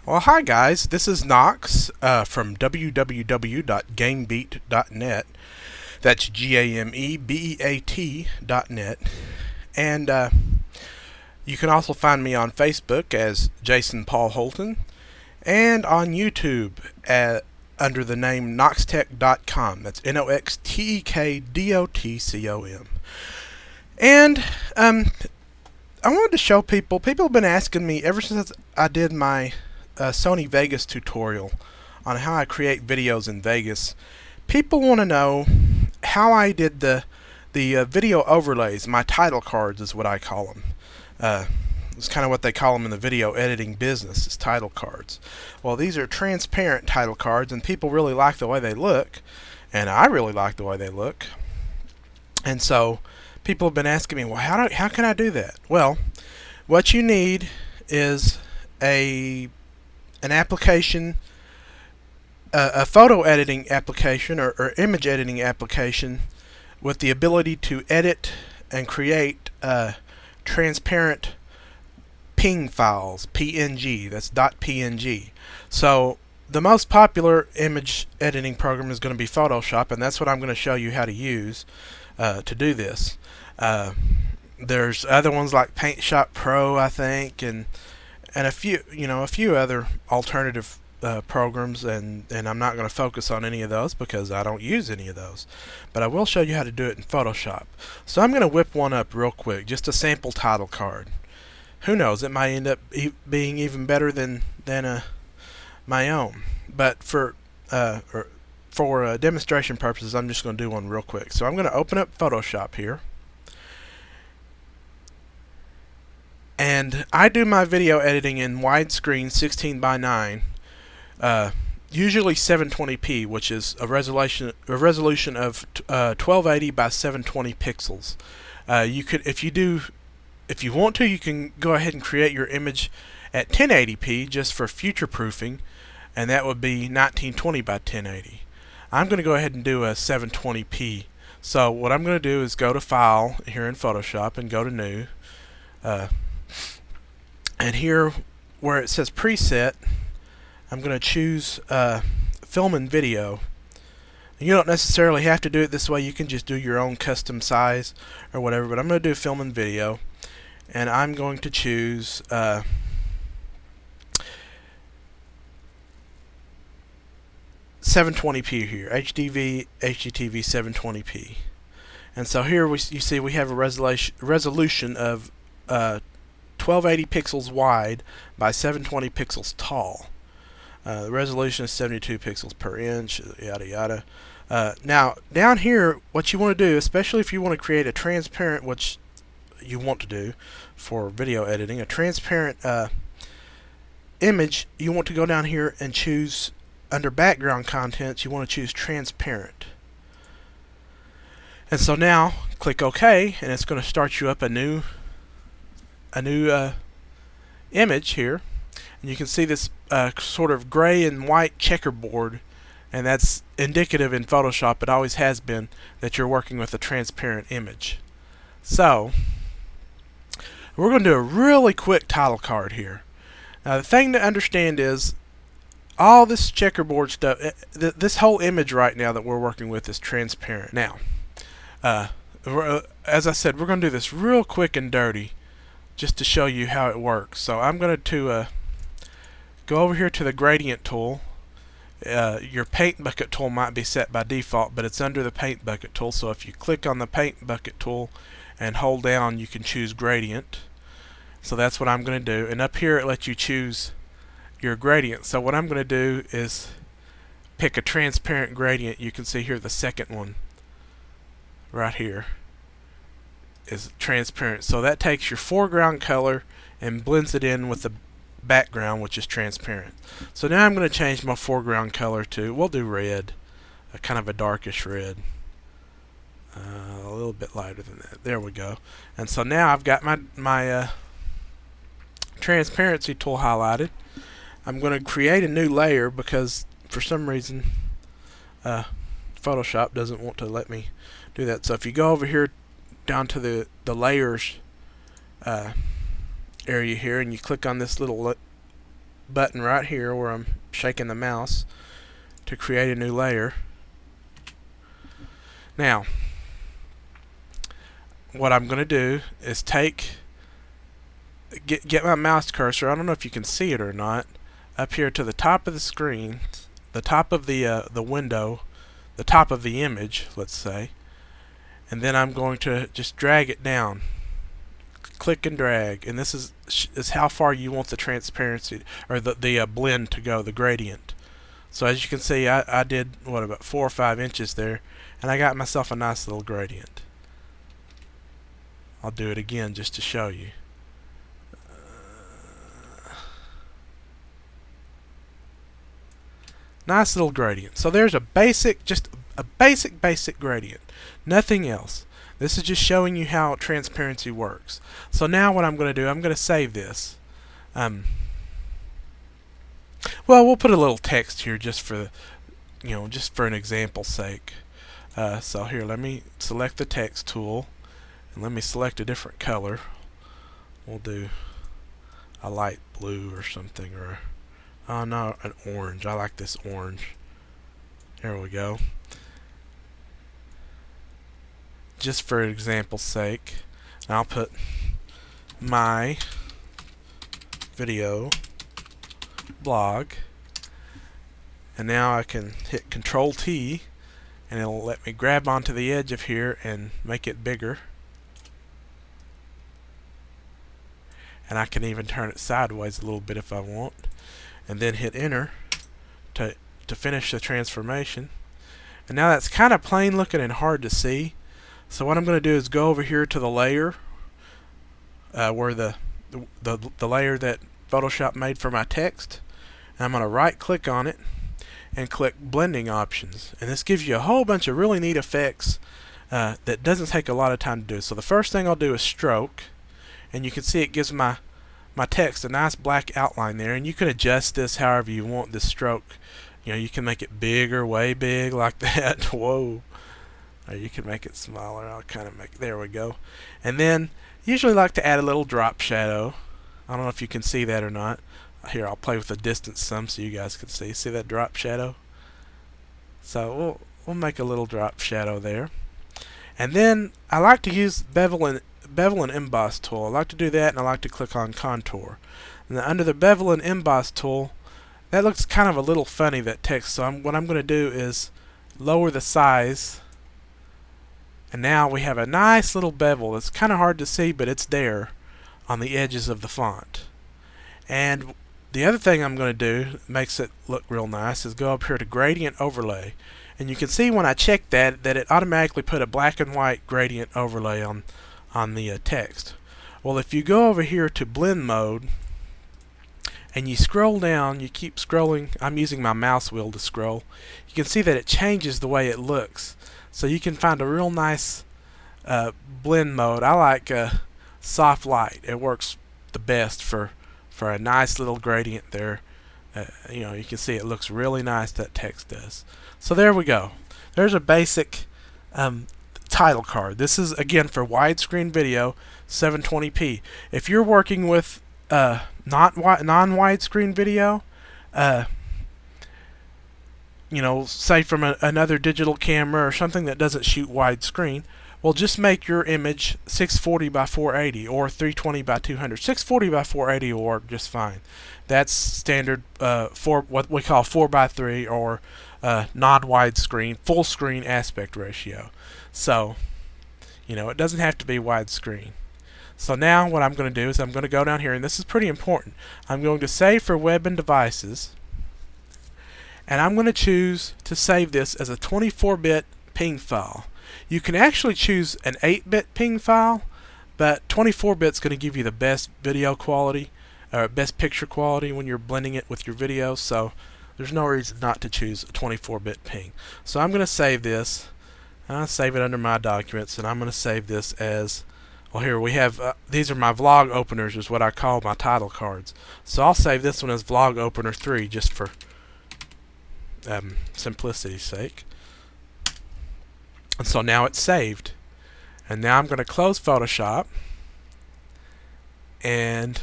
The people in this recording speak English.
Well, hi guys, this is Knox from www.gamebeat.net. That's GAMEBEAT.net. And you can also find me on Facebook as Jason Paul Holton and on YouTube under the name Noxtech.com. That's NOXTEKDOTCOM. And I wanted to show people have been asking me ever since I did my Sony Vegas tutorial on how I create videos in Vegas. People want to know how I did the video overlays. My title cards is what I call them. It's kind of what they call them in the video editing business, is title cards. Well, these are transparent title cards, and people really like the way they look, and I really like the way they look. And so people have been asking me, well, how can I do that? Well, what you need is an application, a photo editing application or image editing application with the ability to edit and create transparent PNG files, PNG, that's .png. So the most popular image editing program is going to be Photoshop, and that's what I'm going to show you how to use to do this. There's other ones like PaintShop Pro, I think, and a few other alternative programs, and I'm not going to focus on any of those because I don't use any of those. But I will show you how to do it in Photoshop. So I'm going to whip one up real quick, just a sample title card. Who knows, it might end up being even better than my own. But for demonstration purposes, I'm just going to do one real quick. So I'm going to open up Photoshop here. And I do my video editing in widescreen 16:9, usually 720p, which is a resolution of 1280 by 720 pixels. You could, if you want to, you can go ahead and create your image at 1080p just for future proofing, and that would be 1920 by 1080. I'm going to go ahead and do a 720p. So what I'm going to do is go to File here in Photoshop and go to New. And here where it says Preset, I'm going to choose Film and Video. You don't necessarily have to do it this way. You can just do your own custom size or whatever, but I'm going to do Film and Video, and I'm going to choose 720p here, HDV, HDTV 720p. And so here you see we have a resolution of 1280 pixels wide by 720 pixels tall. The resolution is 72 pixels per inch, yada yada. Now, down here, what you want to do, especially if you want to create a transparent, which you want to do for video editing, a transparent image, you want to go down here and choose, under background contents, you want to choose transparent. And so now, click OK, and it's going to start you up a new image here, and you can see this sort of gray and white checkerboard, and that's indicative in Photoshop, it always has been, that you're working with a transparent image. So we're going to do a really quick title card here. Now the thing to understand is all this checkerboard stuff, this whole image right now that we're working with is transparent. Now as I said, we're going to do this real quick and dirty just to show you how it works. So I'm going to go over here to the gradient tool. Your paint bucket tool might be set by default, but it's under the paint bucket tool. So if you click on the paint bucket tool and hold down, you can choose gradient. So that's what I'm going to do. And up here it lets you choose your gradient. So what I'm going to do is pick a transparent gradient. You can see here the second one right here is transparent. So that takes your foreground color and blends it in with the background, which is transparent. So now I'm going to change my foreground color to, we'll do red, a kind of a darkish red, a little bit lighter than that. There we go. And so now I've got my transparency tool highlighted. I'm going to create a new layer because for some reason Photoshop doesn't want to let me do that. So if you go over here down to the layers area here, and you click on this little button right here where I'm shaking the mouse to create a new layer. Now, what I'm going to do is get my mouse cursor, I don't know if you can see it or not, up here to the top of the screen, the top of the window, the top of the image, let's say, and then I'm going to just drag it down. Click and drag, and this is how far you want the transparency or the blend to go, the gradient. So as you can see, I did what, about 4 or 5 inches there, and I got myself a nice little gradient. I'll do it again just to show you. Nice little gradient. So there's a basic, just a basic gradient. Nothing else. This is just showing you how transparency works. So now what I'm going to do, I'm going to save this. Well, we'll put a little text here just for, just for an example's sake. So here, let me select the text tool, and let me select a different color. We'll do a light blue or something, or oh no, an orange. I like this orange. There we go. Just for example's sake, and I'll put my video blog, and now I can hit Control T, and it'll let me grab onto the edge of here and make it bigger, and I can even turn it sideways a little bit if I want, and then hit Enter to finish the transformation. And now that's kind of plain looking and hard to see. So what I'm going to do is go over here to the layer where the layer that Photoshop made for my text, and I'm going to right click on it and click blending options, and this gives you a whole bunch of really neat effects that doesn't take a lot of time to do. So the first thing I'll do is stroke, and you can see it gives my text a nice black outline there, and you can adjust this however you want this stroke. You can make it bigger, way big like that. Whoa. Or you can make it smaller. I'll kind of there we go. And then usually like to add a little drop shadow. I don't know if you can see that or not. Here, I'll play with the distance some so you guys can see. See that drop shadow? So we'll make a little drop shadow there. And then I like to use bevel and emboss tool. I like to do that, and I like to click on contour. And then under the bevel and emboss tool, that looks kind of a little funny, that text. So what I'm going to do is lower the size. And now we have a nice little bevel. It's kind of hard to see, but it's there on the edges of the font. And the other thing I'm going to do that makes it look real nice is go up here to gradient overlay. And you can see when I check that it automatically put a black and white gradient overlay on the text. Well, if you go over here to blend mode and you scroll down, you keep scrolling. I'm using my mouse wheel to scroll. You can see that it changes the way it looks. So you can find a real nice blend mode. I like soft light. It works the best for a nice little gradient there. You can see it looks really nice, that text does. So there we go. There's a basic title card. This is again for widescreen video, 720p. If you're working with non-widescreen video, say from another digital camera or something that doesn't shoot widescreen, well, just make your image 640 by 480 or 320 by 200. 640 by 480 will work just fine. That's standard for what we call 4:3 or non-widescreen, full screen aspect ratio. So, it doesn't have to be widescreen. So now what I'm going to do is I'm going to go down here, and this is pretty important. I'm going to save for web and devices, and I'm going to choose to save this as a 24-bit PNG file. You can actually choose an 8-bit PNG file, but 24-bit is going to give you the best video quality, or best picture quality when you're blending it with your video, so there's no reason not to choose a 24-bit PNG. So I'm going to save this. I'll save it under my documents, and I'm going to save this as, well, here we have, these are my vlog openers is what I call my title cards. So I'll save this one as vlog opener 3 just for simplicity's sake. And so now it's saved. And now I'm going to close Photoshop, and